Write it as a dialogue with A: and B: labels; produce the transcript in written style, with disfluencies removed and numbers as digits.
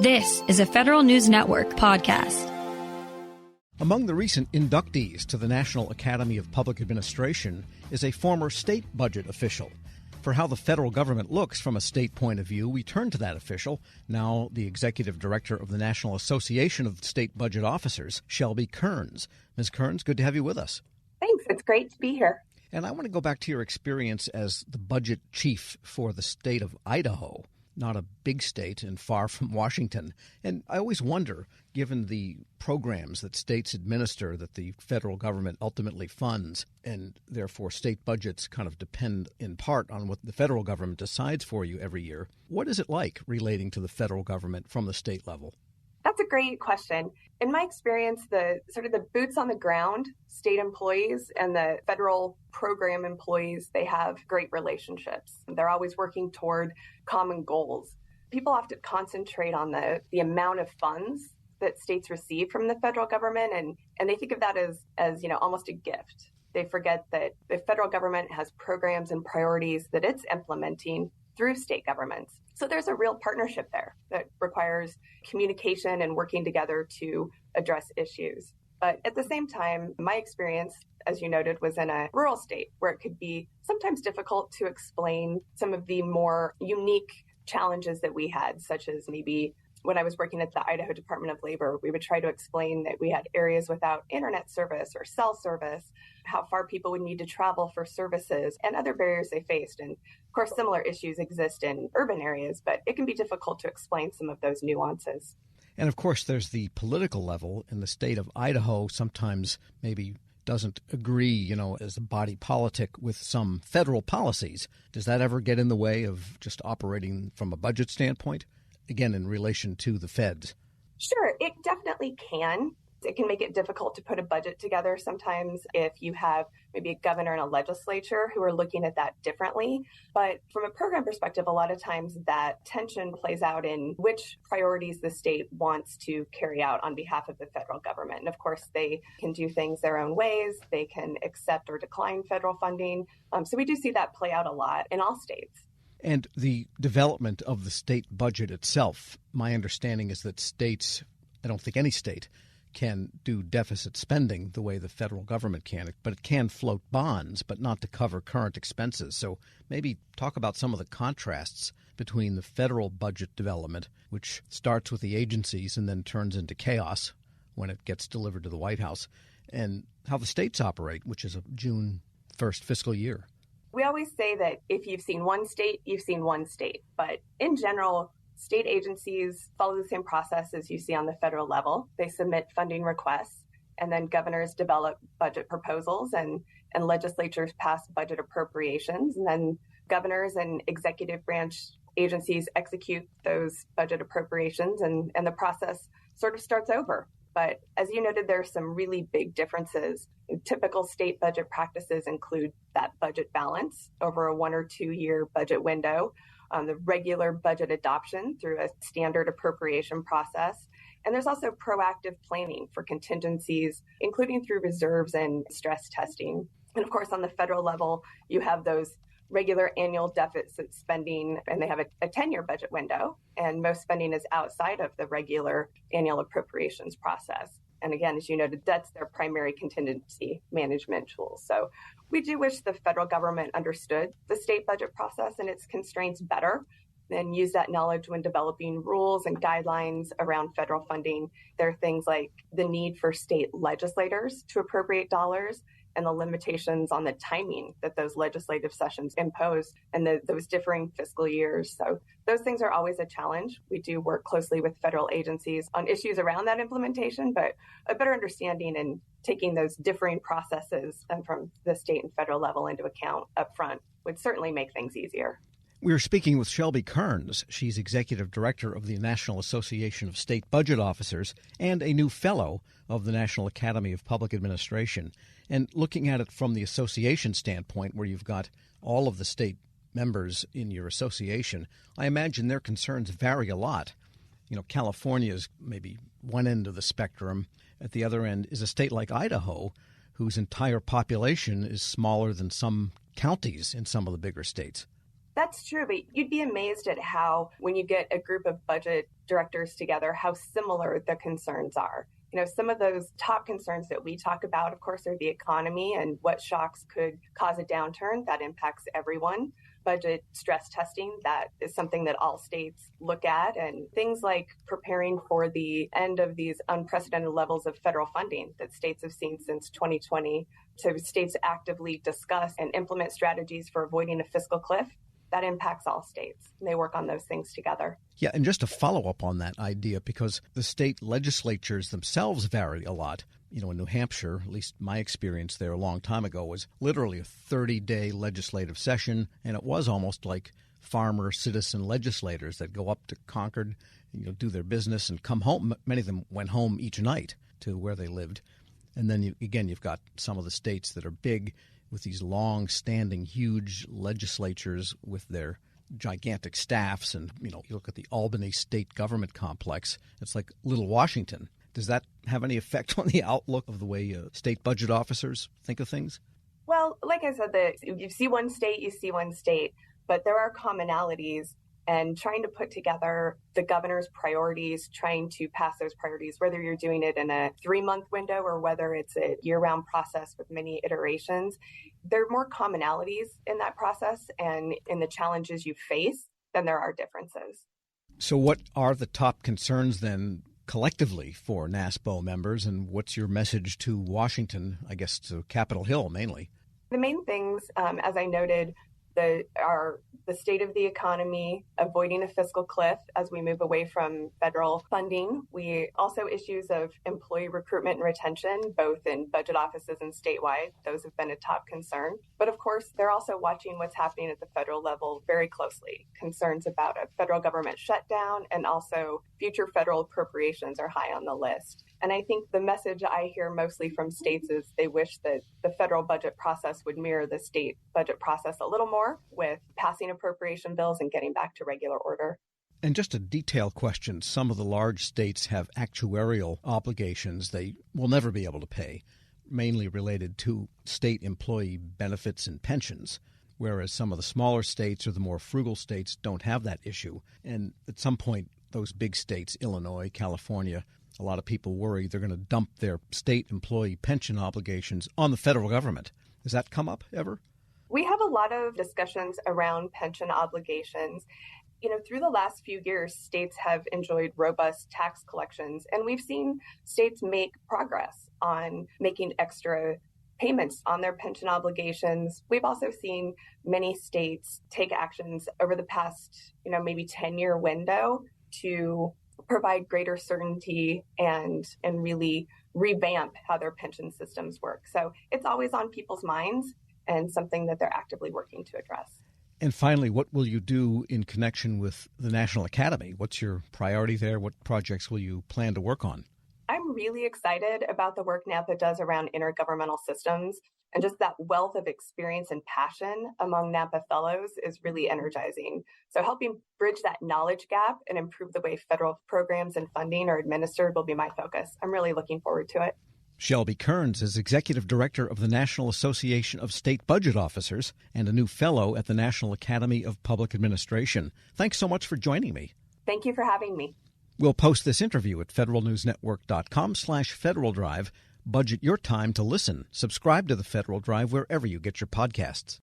A: This is a Federal News Network podcast.
B: Among the recent inductees to the National Academy of Public Administration is a former state budget official. For how the federal government looks from a state point of view, we turn to that official, now the executive director of the National Association of State Budget Officers, Shelby Kerns. Ms. Kerns, good to have you with us.
C: Thanks. It's great to be here.
B: And I want to go back to your experience as the budget chief for the state of Idaho, not a big state and far from Washington. And I always wonder, given the programs that states administer that the federal government ultimately funds, and therefore state budgets kind of depend in part on what the federal government decides for you every year, what is it like relating to the federal government from the state level?
C: That's a great question. In my experience, the boots on the ground state employees and the federal program employees, they have great relationships. They're always working toward common goals. People often concentrate on the amount of funds that states receive from the federal government, and they think of that as almost a gift. They forget that the federal government has programs and priorities that it's implementing through state governments. So there's a real partnership there that requires communication and working together to address issues. But at the same time, my experience, as you noted, was in a rural state where it could be sometimes difficult to explain some of the more unique challenges that we had, such as maybe when I was working at the Idaho Department of Labor, we would try to explain that we had areas without internet service or cell service, how far people would need to travel for services, and other barriers they faced. And of course, similar issues exist in urban areas, but it can be difficult to explain some of those nuances.
B: And of course, there's the political level. In the state of Idaho, sometimes maybe doesn't agree, as a body politic with some federal policies. Does that ever get in the way of just operating from a budget standpoint? Again, in relation to the feds?
C: Sure, it definitely can. It can make it difficult to put a budget together sometimes if you have maybe a governor and a legislature who are looking at that differently. But from a program perspective, a lot of times that tension plays out in which priorities the state wants to carry out on behalf of the federal government. And of course, they can do things their own ways. They can accept or decline federal funding. So we do see that play out a lot in all states.
B: And the development of the state budget itself, my understanding is that states, I don't think any state, can do deficit spending the way the federal government can, but it can float bonds, but not to cover current expenses. So maybe talk about some of the contrasts between the federal budget development, which starts with the agencies and then turns into chaos when it gets delivered to the White House, and how the states operate, which is a June 1st fiscal year.
C: We always say that if you've seen one state, you've seen one state. But in general, state agencies follow the same process as you see on the federal level. They submit funding requests, and then governors develop budget proposals, and legislatures pass budget appropriations. And then governors and executive branch agencies execute those budget appropriations, and the process sort of starts over. But as you noted, there are some really big differences. Typical state budget practices include that budget balance over a 1 or 2 year budget window, the regular budget adoption through a standard appropriation process. And there's also proactive planning for contingencies, including through reserves and stress testing. And of course, on the federal level, you have those regular annual deficit spending, and they have a 10-year budget window, and most spending is outside of the regular annual appropriations process. And again, as you noted, that's their primary contingency management tool. So we do wish the federal government understood the state budget process and its constraints better, and use that knowledge when developing rules and guidelines around federal funding. There are things like the need for state legislators to appropriate dollars, and the limitations on the timing that those legislative sessions impose, and those differing fiscal years. So those things are always a challenge. We do work closely with federal agencies on issues around that implementation, but a better understanding and taking those differing processes from the state and federal level into account up front would certainly make things easier.
B: We're speaking with Shelby Kerns. She's executive director of the National Association of State Budget Officers and a new fellow of the National Academy of Public Administration. And looking at it from the association standpoint, where you've got all of the state members in your association, I imagine their concerns vary a lot. California's maybe one end of the spectrum. At the other end is a state like Idaho, whose entire population is smaller than some counties in some of the bigger states.
C: That's true, but you'd be amazed at how, when you get a group of budget directors together, how similar the concerns are. Some of those top concerns that we talk about, of course, are the economy and what shocks could cause a downturn that impacts everyone. Budget stress testing, that is something that all states look at, and things like preparing for the end of these unprecedented levels of federal funding that states have seen since 2020. So states actively discuss and implement strategies for avoiding a fiscal cliff. That impacts all states, and they work on those things together.
B: Yeah, and just to follow up on that idea, because the state legislatures themselves vary a lot. In New Hampshire, at least my experience there a long time ago, was literally a 30-day legislative session, and it was almost like farmer citizen legislators that go up to Concord, do their business and come home. Many of them went home each night to where they lived. And then, you've got some of the states that are big with these long-standing, huge legislatures with their gigantic staffs. And, you look at the Albany state government complex, it's like little Washington. Does that have any effect on the outlook of the way state budget officers think of things?
C: Well, like I said, you see one state, but there are commonalities, and trying to put together the governor's priorities, trying to pass those priorities, whether you're doing it in a 3-month window or whether it's a year-round process with many iterations, there are more commonalities in that process and in the challenges you face than there are differences.
B: So what are the top concerns then collectively for NASPO members, and what's your message to Washington, I guess to Capitol Hill mainly?
C: The main things, as I noted, are the state of the economy, avoiding a fiscal cliff as we move away from federal funding. We also issues of employee recruitment and retention, both in budget offices and statewide. Those have been a top concern. But of course, they're also watching what's happening at the federal level very closely. Concerns about a federal government shutdown and also future federal appropriations are high on the list. And I think the message I hear mostly from states is they wish that the federal budget process would mirror the state budget process a little more, with passing appropriation bills and getting back to regular order.
B: And just a detailed question. Some of the large states have actuarial obligations they will never be able to pay, mainly related to state employee benefits and pensions, whereas some of the smaller states or the more frugal states don't have that issue. And at some point, those big states, Illinois, California, a lot of people worry they're going to dump their state employee pension obligations on the federal government. Has that come up ever?
C: We have a lot of discussions around pension obligations. Through the last few years, states have enjoyed robust tax collections, and we've seen states make progress on making extra payments on their pension obligations. We've also seen many states take actions over the past, maybe 10-year window to provide greater certainty and really revamp how their pension systems work. So it's always on people's minds and something that they're actively working to address.
B: And finally, what will you do in connection with the National Academy? What's your priority there? What projects will you plan to work on?
C: I'm really excited about the work NAPA does around intergovernmental systems, and just that wealth of experience and passion among NAPA fellows is really energizing. So helping bridge that knowledge gap and improve the way federal programs and funding are administered will be my focus. I'm really looking forward to it.
B: Shelby Kerns is Executive Director of the National Association of State Budget Officers and a new fellow at the National Academy of Public Administration. Thanks so much for joining me.
C: Thank you for having me.
B: We'll post this interview at federalnewsnetwork.com/Federal Drive. Budget your time to listen. Subscribe to the Federal Drive wherever you get your podcasts.